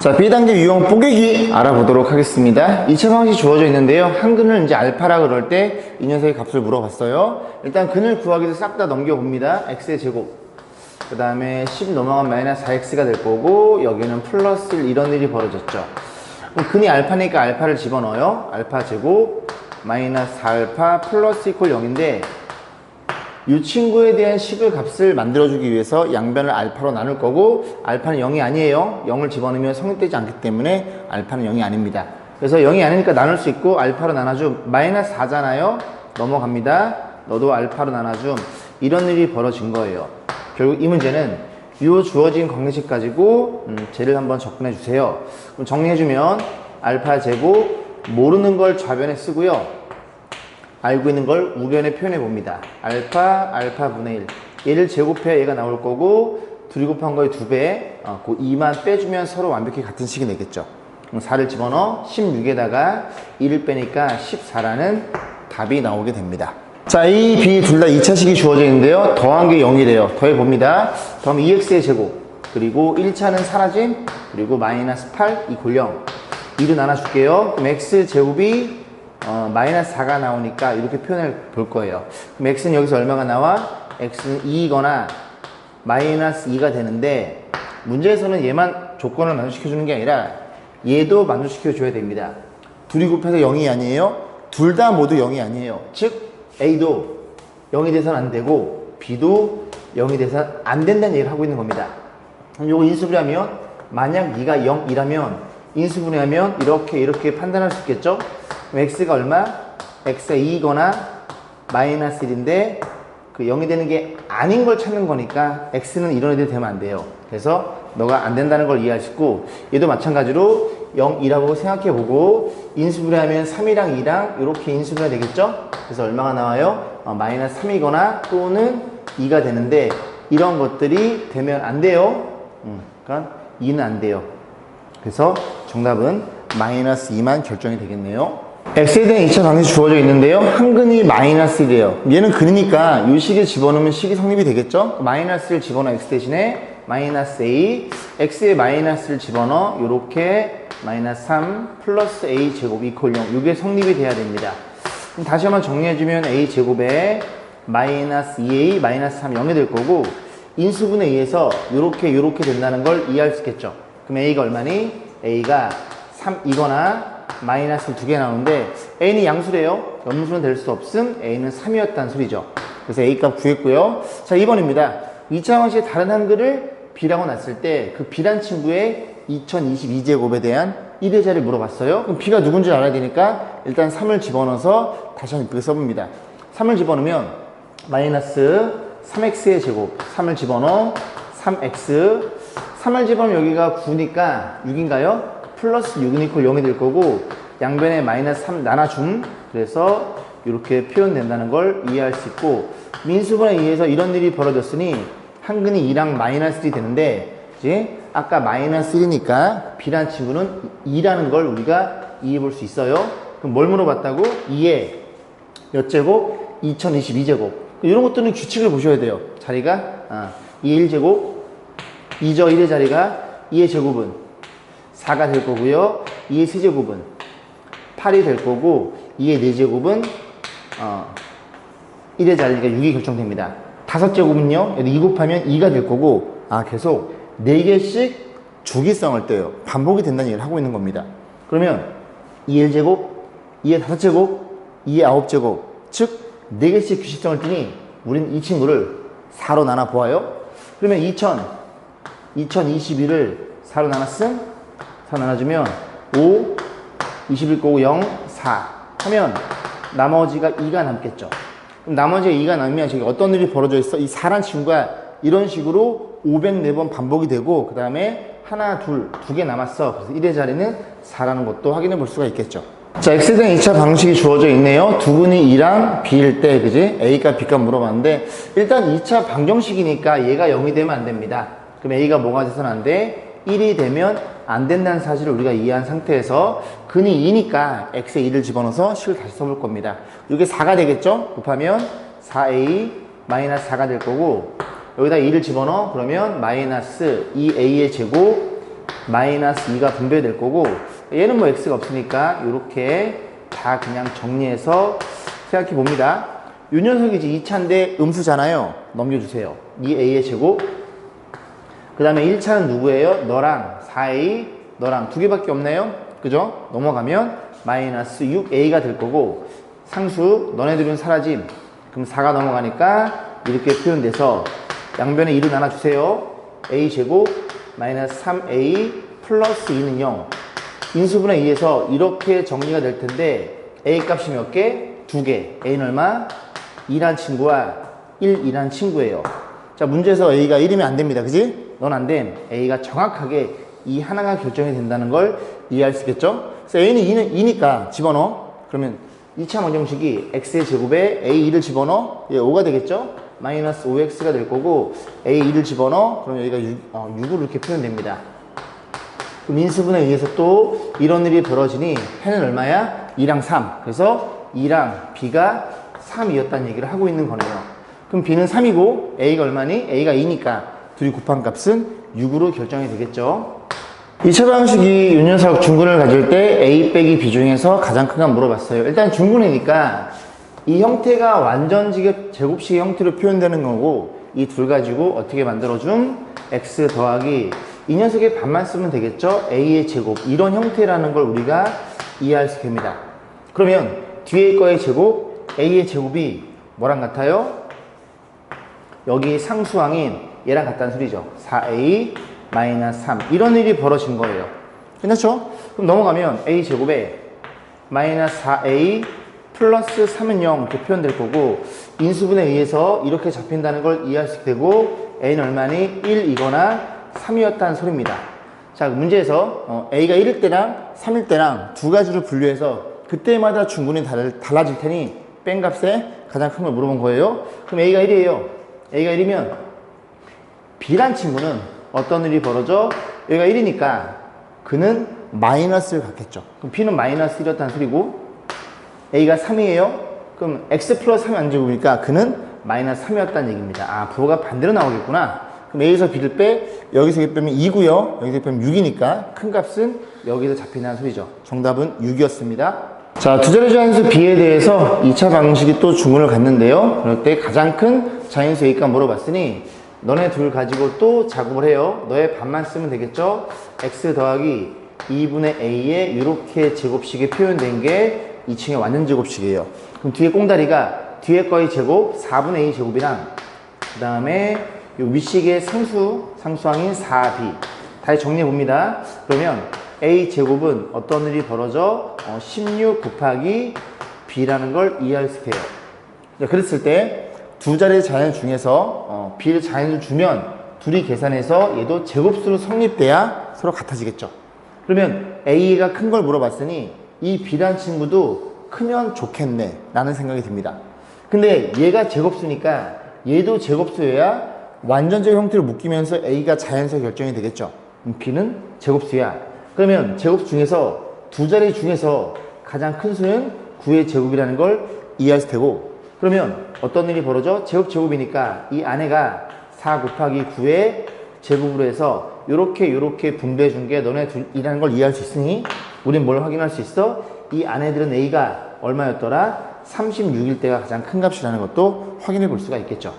자, B단계 유형 뽀개기 알아보도록 하겠습니다. 2차 방식이 주어져 있는데요. 한근을 이제 알파라 그럴 때 이 녀석의 값을 물어봤어요. 일단 근을 구하기 위해서 싹 다 넘겨봅니다. x의 제곱. 그 다음에 10 넘어가면 마이너스 4x가 될 거고, 여기는 플러스 1 이런 일이 벌어졌죠. 그럼 근이 알파니까 알파를 집어넣어요. 알파 제곱 마이너스 4알파 플러스 이퀄 0인데 이 친구에 대한 식의 값을 만들어주기 위해서 양변을 알파로 나눌 거고, 알파는 0이 아니에요. 0을 집어넣으면 성립되지 않기 때문에 알파는 0이 아닙니다. 그래서 0이 아니니까 나눌 수 있고, 알파로 나눠줌 마이너스 4잖아요. 넘어갑니다. 너도 알파로 나눠줌. 이런 일이 벌어진 거예요. 결국 이 문제는 이 주어진 관계식 가지고 쟤를 한번 접근해 주세요. 그럼 정리해주면 알파 제곱 모르는 걸 좌변에 쓰고요. 알고 있는 걸 우변에 표현해 봅니다. 알파 분의 1. 얘를 제곱해야 얘가 나올 거고, 둘이 곱한 거의 2배, 그 2만 빼주면 서로 완벽히 같은 식이 되겠죠. 그럼 4를 집어넣어 16에다가 1을 빼니까 14라는 답이 나오게 됩니다. 자, A, B 둘 다 2차식이 주어져 있는데요. 더한 게 0이래요. 더해 봅니다. 더하면 2x의 제곱, 그리고 1차는 사라짐, 그리고 마이너스 8 이퀄 0. 2로 나눠줄게요. 그럼 x제곱이 마이너스 4가 나오니까 이렇게 표현해 볼 거예요. 그럼 x는 여기서 얼마가 나와? x는 2이거나 마이너스 2가 되는데, 문제에서는 얘만 조건을 만족시켜 주는 게 아니라 얘도 만족시켜 줘야 됩니다. 둘이 곱해서 0이 아니에요. 둘 다 모두 0이 아니에요. 즉 A도 0이 돼서는 안 되고 B도 0이 돼서는 안 된다는 얘기를 하고 있는 겁니다. 그럼 요거 인수분해하면, 만약 네가 0이라면 인수분해하면 이렇게 판단할 수 있겠죠? 그럼 x가 얼마? x가 2이거나 마이너스 1인데 그 0이 되는 게 아닌 걸 찾는 거니까 x는 이런 애들이 되면 안 돼요. 그래서 너가 안 된다는 걸 이해할 수 있고, 얘도 마찬가지로 0이라고 생각해보고 인수분해하면 3이랑 2랑 이렇게 인수분해 되겠죠? 그래서 얼마가 나와요? 마이너스 3이거나 또는 2가 되는데, 이런 것들이 되면 안 돼요. 그러니까 2는 안 돼요. 그래서 정답은 마이너스 2만 결정이 되겠네요. x에 대한 2차 방식이 주어져 있는데요. 한근이 마이너스 1이에요. 얘는 근이니까 이 식에 집어넣으면 식이 성립이 되겠죠? 마이너스를 집어넣어 x 대신에 마이너스 a, x에 마이너스를 집어넣어 요렇게 마이너스 3 플러스 a 제곱 이퀄 0. 이게 성립이 돼야 됩니다. 그럼 다시 한번 정리해주면 a 제곱에 마이너스 2a 마이너스 3 0이 될 거고, 인수분에 의해서 요렇게 된다는 걸 이해할 수 있겠죠? 그럼 a가 얼마니? a가 3이거나 마이너스 2개 나오는데, a는 양수래요. 음수는 될 수 없음. a는 3이었다는 소리죠. 그래서 a 값 구했고요. 자, 2번입니다. 2차 방식의 다른 한글을 b라고 놨을 때 그 b란 친구의 2022제곱에 대한 1의 자리를 물어봤어요. 그럼 b가 누군지 알아야 되니까 일단 3을 집어넣어서 다시 한번 이쁘게 써봅니다. 3을 집어넣으면 마이너스 3x의 제곱, 3을 집어넣어 3x, 3을 집어넣으면 여기가 9니까 6인가요? 플러스 6은 이퀄 0이 될 거고, 양변에 마이너스 3 나눠줌. 그래서 이렇게 표현된다는 걸 이해할 수 있고, 민수분에 의해서 이런 일이 벌어졌으니 한근이 2랑 마이너스 1이 되는데, 이제 아까 마이너스 1이니까 b란 친구는 2라는 걸 우리가 이해해 볼 수 있어요. 그럼 뭘 물어봤다고? 2의 몇 제곱? 2022제곱. 이런 것들은 규칙을 보셔야 돼요. 자리가 2의 1제곱, 2저 1의 자리가 2의 제곱은 4가 될 거고요. 2의 세제곱은 8이 될 거고, 2의 4제곱은 1의 자리가 6이 결정됩니다. 5제곱은요, 2 곱하면 2가 될 거고, 계속 4개씩 주기성을 떼요. 반복이 된다는 얘기를 하고 있는 겁니다. 그러면 2의 1제곱, 2의 5제곱, 2의 9제곱, 즉 4개씩 규칙성을 떼니 우린 이 친구를 4로 나눠 보아요. 그러면 2022를 4로 나눴음, 4 나눠주면 5, 21 거고 0, 4 하면 나머지가 2가 남겠죠. 그럼 나머지가 2가 남으면 저기 어떤 일이 벌어져 있어? 이 4란 친구가 이런 식으로 504번 반복이 되고, 그 다음에 하나, 둘, 2개 남았어. 그래서 1의 자리는 4라는 것도 확인해 볼 수가 있겠죠. 자, x에 대한 2차 방식이 주어져 있네요. 두 근이 2랑 b일 때, 그지? a값, b값 물어봤는데, 일단 2차 방정식이니까 얘가 0이 되면 안 됩니다. 그럼 a가 뭐가 돼서는 안 돼? 1이 되면 안 된다는 사실을 우리가 이해한 상태에서 근이 2니까 x에 2를 집어넣어서 식을 다시 써볼 겁니다. 이게 4가 되겠죠? 곱하면 4a 마이너스 4가 될 거고, 여기다 2를 집어넣어. 그러면 마이너스 2a의 제곱 마이너스 2가 분배될 거고, 얘는 뭐 x가 없으니까 이렇게 다 그냥 정리해서 생각해 봅니다. 이 녀석이 이제 2차인데 음수잖아요. 넘겨주세요. 2a의 제곱. 그 다음에 1차는 누구예요? 너랑 4a, 너랑 두 개밖에 없네요. 그죠? 넘어가면 마이너스 6a가 될 거고, 상수 너네들은 사라짐. 그럼 4가 넘어가니까 이렇게 표현돼서 양변에 2를 나눠주세요. a제곱 마이너스 3a 플러스 2는 0. 인수분해 2에서 이렇게 정리가 될 텐데, a 값이 몇 개? 2개. a는 얼마? 2란 친구와 1이란 친구예요. 자, 문제에서 a가 1이면 안 됩니다. 그지? 넌 안 됨. a가 정확하게 이 하나가 결정이 된다는 걸 이해할 수 있겠죠? 그래서 a는 2니까 집어넣어. 그러면 2차 방정식이 x의 제곱에 a2를 집어넣어. 얘 5가 되겠죠? 마이너스 5x가 될 거고, a2를 집어넣어. 그럼 여기가 6으로 이렇게 표현됩니다. 그럼 인수분해에 의해서 또 이런 일이 벌어지니 해는 얼마야? 2랑 3. 그래서 2랑 b가 3이었다는 얘기를 하고 있는 거네요. 그럼 b는 3이고 a가 얼마니? a가 2니까 둘이 곱한 값은 6으로 결정이 되겠죠. 2차 방식이 이 녀석 중근을 가질 때 a 빼기 b 중에서 가장 큰 건 물어봤어요. 일단 중근이니까 이 형태가 완전 제곱식의 형태로 표현되는 거고, 이 둘 가지고 어떻게 만들어줌? x 더하기 이 녀석의 반만 쓰면 되겠죠? a의 제곱. 이런 형태라는 걸 우리가 이해할 수 있습니다. 그러면 뒤에 거의 제곱, a의 제곱이 뭐랑 같아요? 여기 상수항인 얘랑 같다는 소리죠. 4a 마이너스 3. 이런 일이 벌어진 거예요. 끝났죠? 그럼 넘어가면 a 제곱에 마이너스 4a 플러스 3은 0 이렇게 표현될 거고, 인수분해에 의해서 이렇게 잡힌다는 걸 이해할 수 있게 되고, a는 얼마니? 1이거나 3이었다는 소리입니다. 자, 문제에서 a가 1일 때랑 3일 때랑 두 가지로 분류해서 그때마다 중근이 달라질 테니 뺀 값에 가장 큰 걸 물어본 거예요. 그럼 a가 1이에요. a가 1이면 b란 친구는 어떤 일이 벌어져? 여기가 1이니까 그는 마이너스를 갖겠죠. 그럼 b는 마이너스 1이었다는 소리고, a가 3이에요. 그럼 x 플러스 3이 안 제곱이니까 그는 마이너스 3이었다는 얘기입니다. 아, 부호가 반대로 나오겠구나. 그럼 a에서 b를 빼, 여기서 빼면 2고요. 여기서 빼면 6이니까 큰 값은 여기서 잡힌다는 소리죠. 정답은 6이었습니다. 자, 두 자리 자연수 b에 대해서 2차 방식이 또 주문을 갔는데요. 그럴 때 가장 큰 자연수 a값 물어봤으니 너네 둘 가지고 또 작업을 해요. 너의 반만 쓰면 되겠죠? x 더하기 2분의 a에 이렇게 제곱식이 표현된 게 2층의 완전 제곱식이에요. 그럼 뒤에 꽁다리가 뒤에 거의 제곱 4분의 a 제곱이랑 그 다음에 이 윗식의 상수항인 4b 다시 정리해 봅니다. 그러면 a 제곱은 어떤 일이 벌어져? 16 곱하기 b라는 걸 이해할 수 있어요. 그랬을 때 두 자리의 자연수 중에서 b를 자연수 주면 둘이 계산해서 얘도 제곱수로 성립돼야 서로 같아지겠죠. 그러면 a가 큰 걸 물어봤으니 이 b란 친구도 크면 좋겠네 라는 생각이 듭니다. 근데 얘가 제곱수니까 얘도 제곱수여야 완전적 형태로 묶이면서 a가 자연수가 결정이 되겠죠. b는 제곱수야. 그러면 제곱수 중에서 두 자리 중에서 가장 큰 수는 9의 제곱이라는 걸 이해할 테고, 그러면 어떤 일이 벌어져? 제곱이니까 이 안에가 4 곱하기 9의 제곱으로 해서 요렇게 분배해 준 게 너네 둘이라는 걸 이해할 수 있으니 우린 뭘 확인할 수 있어? 이 안에들은 a가 얼마였더라? 36일 때가 가장 큰 값이라는 것도 확인해 볼 수가 있겠죠.